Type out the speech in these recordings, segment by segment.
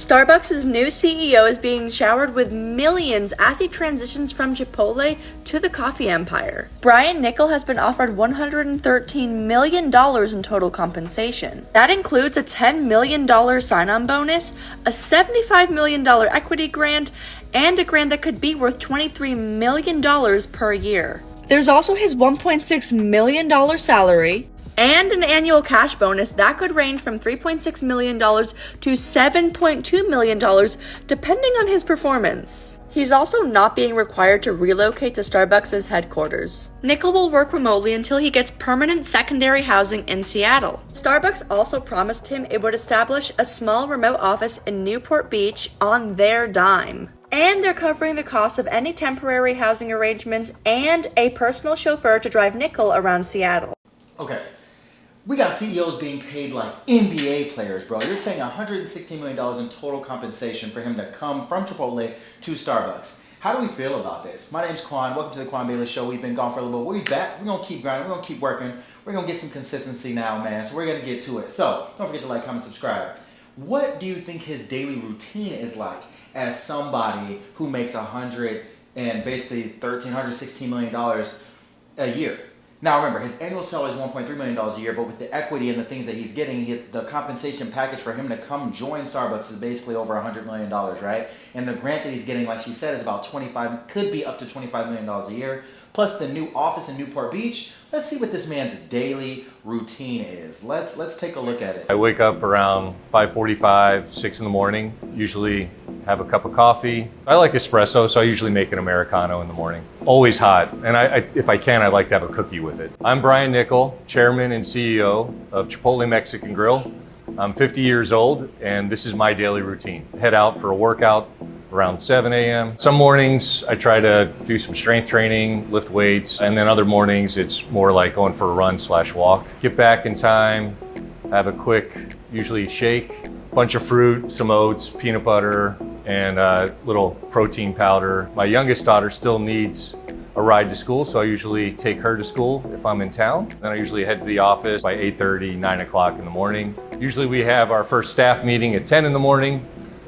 Starbucks' new CEO is being showered with millions as he transitions from Chipotle to the coffee empire. Brian Niccol has been offered $113 million in total compensation. That includes a $10 million sign-on bonus, a $75 million equity grant, and a grant that could be worth $23 million per year. There's also his $1.6 million salary, and an annual cash bonus that could range from $3.6 million to $7.2 million, depending on his performance. He's also not being required to relocate to Starbucks' headquarters. Niccol will work remotely until he gets permanent secondary housing in Seattle. Starbucks also promised him it would establish a small remote office in Newport Beach on their dime. And they're covering the cost of any temporary housing arrangements and a personal chauffeur to drive Niccol around Seattle. Okay. We got CEOs being paid like NBA players, bro. You're saying $116 million in total compensation for him to come from Chipotle to Starbucks. How do we feel about this? My name's Quan. Welcome to the Quan Bailey Show. We've been gone for a little bit. We're back. We're going to keep grinding. We're going to keep working. We're going to get some consistency now, man. So we're going to get to it. So don't forget to like, comment, subscribe. What do you think his daily routine is like as somebody who makes $116 million a year? Now remember, his annual salary is $1.3 million a year, but with the equity and the things that he's getting, the compensation package for him to come join Starbucks is basically over $100 million, right? And the grant that he's getting, like she said, is about could be up to $25 million a year, plus the new office in Newport Beach. Let's see what this man's daily routine is. Let's take a look at it. I wake up around 5:45, 6 in the morning, usually have a cup of coffee. I like espresso, so I usually make an Americano in the morning. Always hot, and if I can, I like to have a cookie with it. I'm Brian Niccol, Chairman and CEO of Chipotle Mexican Grill. I'm 50 years old, and this is my daily routine. Head out for a workout around 7 a.m. Some mornings I try to do some strength training, lift weights, and then other mornings it's more like going for a run/walk. Get back in time, have a quick, usually shake, bunch of fruit, some oats, peanut butter, and a little protein powder. My youngest daughter still needs a ride to school, so I usually take her to school if I'm in town. Then I usually head to the office by 8:30, 9 o'clock in the morning. Usually we have our first staff meeting at 10 in the morning.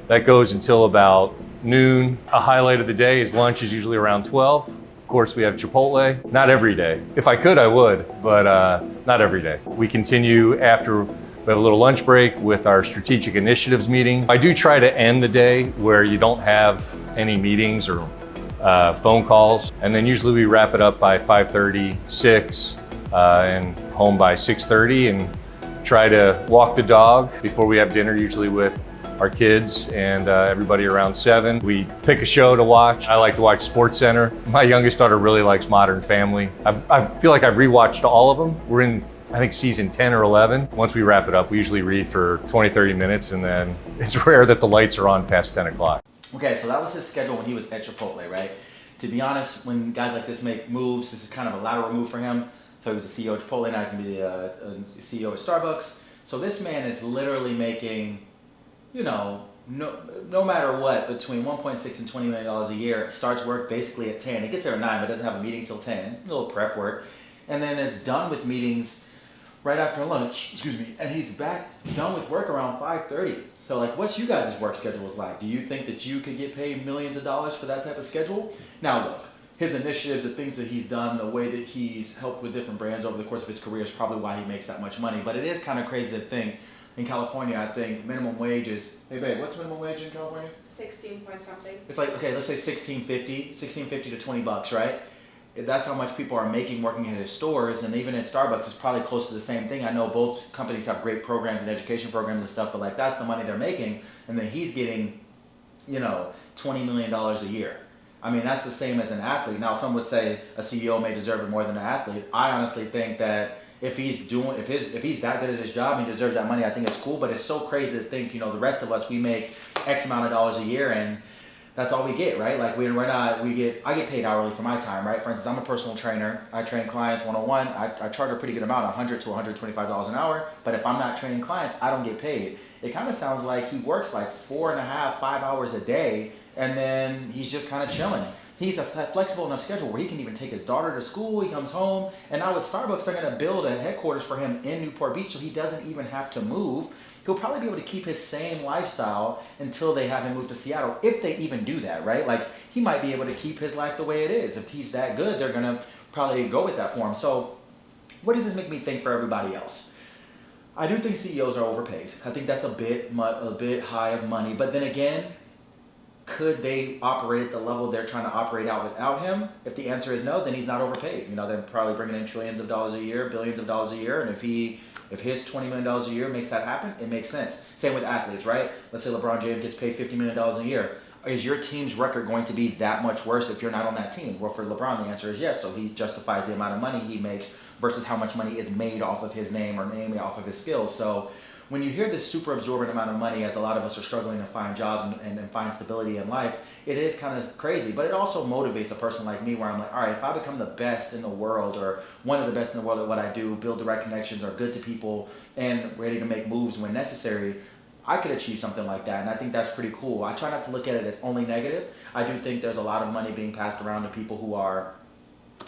That goes until about noon. A highlight of the day is lunch is usually around 12. Of course, we have Chipotle. Not every day. If I could, I would, but not every day. We continue after we have a little lunch break with our strategic initiatives meeting. I do try to end the day where you don't have any meetings or phone calls. And then usually we wrap it up by 5:30, 6, and home by 6:30, and try to walk the dog before we have dinner, usually with our kids and everybody around 7. We pick a show to watch. I like to watch SportsCenter. My youngest daughter really likes Modern Family. I feel like I've rewatched all of them. We're in, I think, season 10 or 11. Once we wrap it up, we usually read for 20, 30 minutes, and then it's rare that the lights are on past 10 o'clock. Okay, so that was his schedule when he was at Chipotle, right? To be honest, when guys like this make moves, this is kind of a lateral move for him. So he was the CEO of Chipotle, now he's going to be the CEO of Starbucks. So this man is literally making, no matter what, between $1.6 and $20 million a year. Starts work basically at 10. He gets there at 9, but doesn't have a meeting till 10. A little prep work. And then is done with meetings right after lunch, and he's back done with work around 5:30. So like, what's you guys' work schedules like? Do you think that you could get paid millions of dollars for that type of schedule? Now look, his initiatives, the things that he's done, the way that he's helped with different brands over the course of his career is probably why he makes that much money. But it is kind of crazy to think, in California, I think minimum wage is, hey babe, what's minimum wage in California? 16 point something. It's like, okay, let's say $16.50 to $20, right? That's how much people are making working at his stores, and even at Starbucks, it's probably close to the same thing. I know both companies have great programs and education programs and stuff, but like that's the money they're making, and then he's getting, $20 million a year. I mean, that's the same as an athlete. Now, some would say a CEO may deserve it more than an athlete. I honestly think that if he's that good at his job and he deserves that money, I think it's cool. But it's so crazy to think, the rest of us, we make X amount of dollars a year, and that's all we get, right? Like I get paid hourly for my time, right? For instance, I'm a personal trainer. I train clients one-on-one. I charge a pretty good amount, $100 to $125 an hour. But if I'm not training clients, I don't get paid. It kind of sounds like he works like 4.5, 5 hours a day, and then he's just kind of chilling. He's a flexible enough schedule where he can even take his daughter to school. He comes home, and now with Starbucks, they're going to build a headquarters for him in Newport Beach, so he doesn't even have to move. he'll probably be able to keep his same lifestyle until they have him move to Seattle, if they even do that, right? Like, he might be able to keep his life the way it is. If he's that good, they're going to probably go with that for him. So what does this make me think for everybody else? I do think CEOs are overpaid. I think that's a bit high of money. But then again, could they operate at the level they're trying to operate out without him? If the answer is no, then he's not overpaid. You know, they're probably bringing in trillions of dollars a year, billions of dollars a year, and if his $20 million a year makes that happen, it makes sense. Same with athletes, right? Let's say LeBron James gets paid $50 million a year. Is your team's record going to be that much worse if you're not on that team? Well, for LeBron, the answer is yes. So he justifies the amount of money he makes versus how much money is made off of his name or mainly off of his skills. So when you hear this super absorbent amount of money, as a lot of us are struggling to find jobs and find stability in life, it is kind of crazy. But it also motivates a person like me, where I'm like, all right, if I become the best in the world, or one of the best in the world at what I do, build the right connections, are good to people, and ready to make moves when necessary, I could achieve something like that. And I think that's pretty cool. I try not to look at it as only negative. I do think there's a lot of money being passed around to people who are,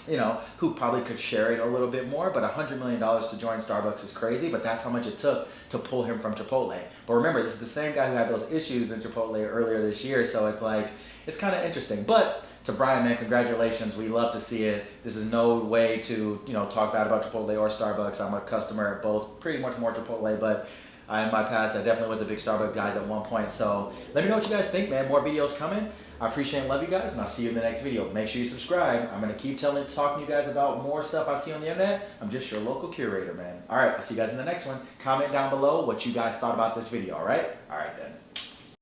you know, who probably could share it a little bit more. But $100 million to join Starbucks is crazy, but that's how much it took to pull him from Chipotle. But remember, this is the same guy who had those issues in Chipotle earlier this year, so it's like, it's kind of interesting. But to Brian, man, congratulations. We love to see it. This is no way to, you know, talk bad about Chipotle or Starbucks. I'm a customer at both, pretty much more Chipotle, but in my past, I definitely was a big Starbucks guy at one point. So let me know what you guys think, man. More videos coming. I appreciate and love you guys, and I'll see you in the next video. Make sure you subscribe. I'm going to keep talking to you guys about more stuff I see on the internet. I'm just your local curator, man. All right, I'll see you guys in the next one. Comment down below what you guys thought about this video, all right? All right, then.